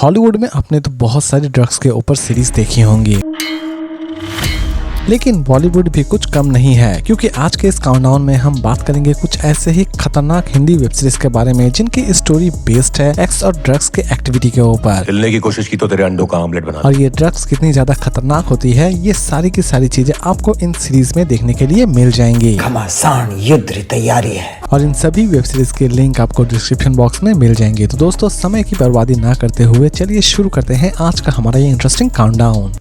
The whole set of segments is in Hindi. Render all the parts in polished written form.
हॉलीवुड में आपने तो बहुत सारी ड्रग्स के ऊपर सीरीज देखी होंगी, लेकिन बॉलीवुड भी कुछ कम नहीं है, क्योंकि आज के इस काउंटडाउन में हम बात करेंगे कुछ ऐसे ही खतरनाक हिंदी वेब सीरीज के बारे में जिनकी स्टोरी बेस्ड है एक्स और ड्रग्स के एक्टिविटी के ऊपर। हिलने की कोशिश की तो तेरे अंडों का ऑमलेट बना। और ये ड्रग्स कितनी ज्यादा खतरनाक होती है, ये सारी की सारी चीजें आपको इन सीरीज में देखने के लिए मिल जाएंगी। घमासान युद्ध तैयारी है और इन सभी वेब सीरीज के लिंक आपको डिस्क्रिप्शन बॉक्स में मिल जाएंगे। तो दोस्तों, समय की बर्बादी ना करते हुए चलिए शुरू करते हैं आज का हमारा ये इंटरेस्टिंग काउंटडाउन।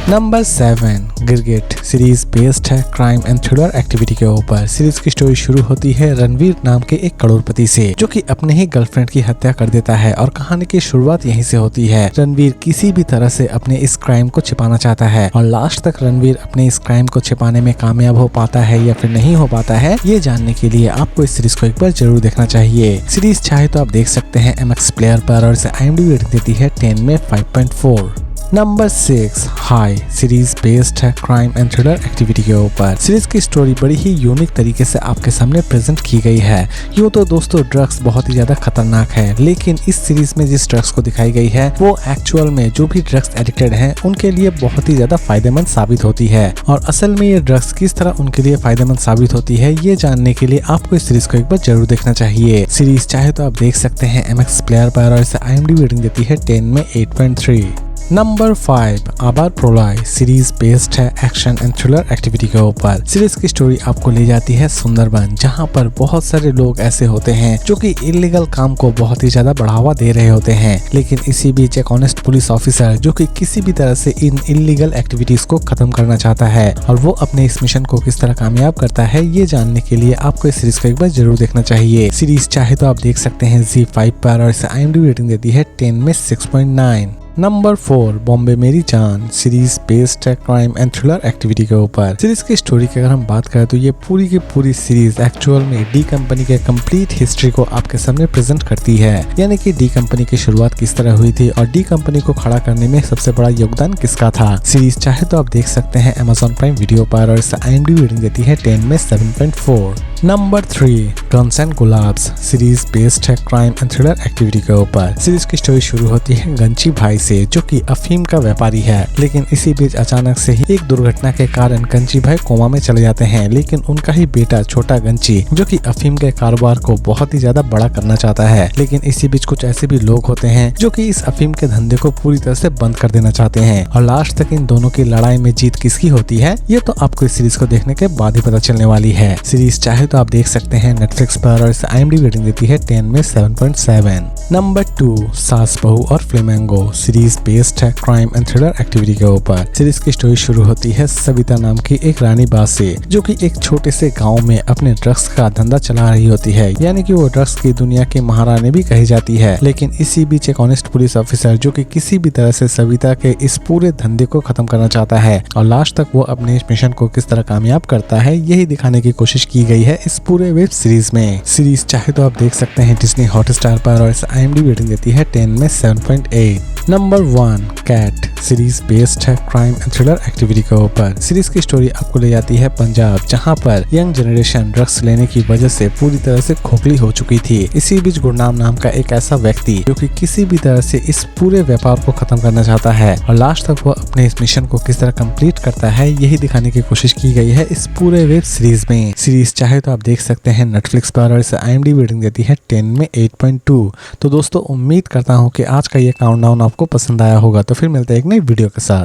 नंबर 7, गिरगिट सीरीज बेस्ड है क्राइम एंड थ्रिलर एक्टिविटी के ऊपर। सीरीज की स्टोरी शुरू होती है रणवीर नाम के एक करोड़पति से, जो कि अपने ही गर्लफ्रेंड की हत्या कर देता है और कहानी की शुरुआत यहीं से होती है। रणवीर किसी भी तरह से अपने इस क्राइम को छिपाना चाहता है और लास्ट तक रणवीर अपने इस क्राइम को छिपाने में कामयाब हो पाता है या फिर नहीं हो पाता है, ये जानने के लिए आपको इस सीरीज को एक बार जरूर देखना चाहिए। सीरीज चाहे तो आप देख सकते हैं MX प्लेयर पर और इसे IMDb रेटिंग देती है 10 में 5.4। नंबर 6, हाई सीरीज बेस्ड है क्राइम एंड थ्रिलर एक्टिविटी के ऊपर। सीरीज की स्टोरी बड़ी ही यूनिक तरीके से आपके सामने प्रेजेंट की गई है। यूँ तो दोस्तों ड्रग्स बहुत ही ज्यादा खतरनाक है, लेकिन इस सीरीज में जिस ड्रग्स को दिखाई गई है वो एक्चुअल में जो भी ड्रग्स एडिक्टेड हैं उनके लिए बहुत ही ज्यादा फायदेमंद साबित होती है। और असल में ये ड्रग्स किस तरह उनके लिए फायदेमंद साबित होती है, ये जानने के लिए आपको इस सीरीज को एक बार जरूर देखना चाहिए। सीरीज चाहे तो आप देख सकते हैं MX प्लेयर पर और इसे IMDb रेटिंग देती है 10 में 8.3। नंबर 5, आबार प्रोलाय सीरीज बेस्ड है एक्शन एंड थ्रिलर एक्टिविटी के ऊपर। सीरीज की स्टोरी आपको ले जाती है सुंदरबन, जहां पर बहुत सारे लोग ऐसे होते हैं जो कि इलीगल काम को बहुत ही ज्यादा बढ़ावा दे रहे होते हैं, लेकिन इसी बीच एक ऑनेस्ट पुलिस ऑफिसर जो कि किसी भी तरह से इन इलीगल एक्टिविटीज को खत्म करना चाहता है और वो अपने इस मिशन को किस तरह कामयाब करता है, ये जानने के लिए आपको इस सीरीज को एक बार जरूर देखना चाहिए। सीरीज चाहे तो आप देख सकते हैं ZEE5 पर और इसे IMDb रेटिंग देती है 10 में 6.9। नंबर 4, बॉम्बे मेरी जान सीरीज बेस्ड है क्राइम एंड थ्रिलर एक्टिविटी के ऊपर। सीरीज की स्टोरी की अगर हम बात करें तो ये पूरी की पूरी सीरीज एक्चुअल में डी कंपनी के कंप्लीट हिस्ट्री को आपके सामने प्रेजेंट करती है, यानी कि डी कंपनी की शुरुआत किस तरह हुई थी और डी कंपनी को खड़ा करने में सबसे बड़ा योगदान किसका था। सीरीज चाहे तो आप देख सकते हैं Amazon प्राइम वीडियो पर और इसे IMDb रेटिंग देती है 10 में 7.4। Number 3, guns and Gulaabs series based है क्राइम एंड थ्रिलर एक्टिविटी के ऊपर। सीरीज की स्टोरी शुरू होती है गंची भाई से, जो कि अफीम का व्यापारी है, लेकिन इसी बीच अचानक से ही एक दुर्घटना के कारण गंची भाई कोमा में चले जाते हैं। लेकिन उनका ही बेटा छोटा गंची, जो कि अफीम के कारोबार को बहुत ही ज्यादा बड़ा करना चाहता है, लेकिन इसी बीच कुछ ऐसे भी लोग होते हैं जो कि इस अफीम के धंधे को पूरी तरह से बंद कर देना चाहते हैं। और लास्ट तक इन दोनों की लड़ाई में जीत किसकी होती है, ये तो आपको इस सीरीज को देखने के बाद ही पता चलने वाली है। सीरीज चाहे तो आप देख सकते हैं नेटफ्लिक्स पर और इसे IMDb रेटिंग देती है 10 में 7.7। नंबर 2, सास बहू और फ्लेमेंगो सीरीज बेस्ड है क्राइम एंड थ्रिलर एक्टिविटी के ऊपर। सीरीज की स्टोरी शुरू होती है सविता नाम की एक रानी बाज से, जो कि एक छोटे से गांव में अपने ड्रग्स का धंधा चला रही होती है, यानी कि वो ड्रग्स की दुनिया की महारानी भी कही जाती है। लेकिन इसी बीच एक ऑनेस्ट पुलिस ऑफिसर जो कि किसी भी तरह से सविता के इस पूरे धंधे को खत्म करना चाहता है और लास्ट तक वो अपने इस मिशन को किस तरह कामयाब करता है, यही दिखाने की कोशिश की गई है इस पूरे वेब सीरीज में। सीरीज चाहे तो आप देख सकते हैं डिज्नी हॉटस्टार पर और इसे IMDb रेटिंग देती है 10 में 7.8। नंबर 1, कैट सीरीज बेस्ड है क्राइम एंड थ्रिलर एक्टिविटी के ऊपर। सीरीज की स्टोरी आपको ले जाती है पंजाब, जहां पर यंग जनरेशन ड्रग्स लेने की वजह से पूरी तरह से खोखली हो चुकी थी। इसी बीच गुरनाम नाम का एक ऐसा व्यक्ति जो कि किसी भी तरह से इस पूरे व्यापार को खत्म करना चाहता है और लास्ट तक वो अपने इस मिशन को किस तरह कंप्लीट करता है, यही दिखाने की कोशिश की गई है इस पूरे वेब सीरीज में। सीरीज चाहे तो आप देख सकते हैं नेटफ्लिक्स पर और इसे IMDb रेटिंग देती है 10 में 8.2। तो दोस्तों, उम्मीद करता हूँ कि आज का ये काउंटडाउन आपको पसंद आया होगा। तो फिर मिलते हैं एक नई वीडियो के साथ।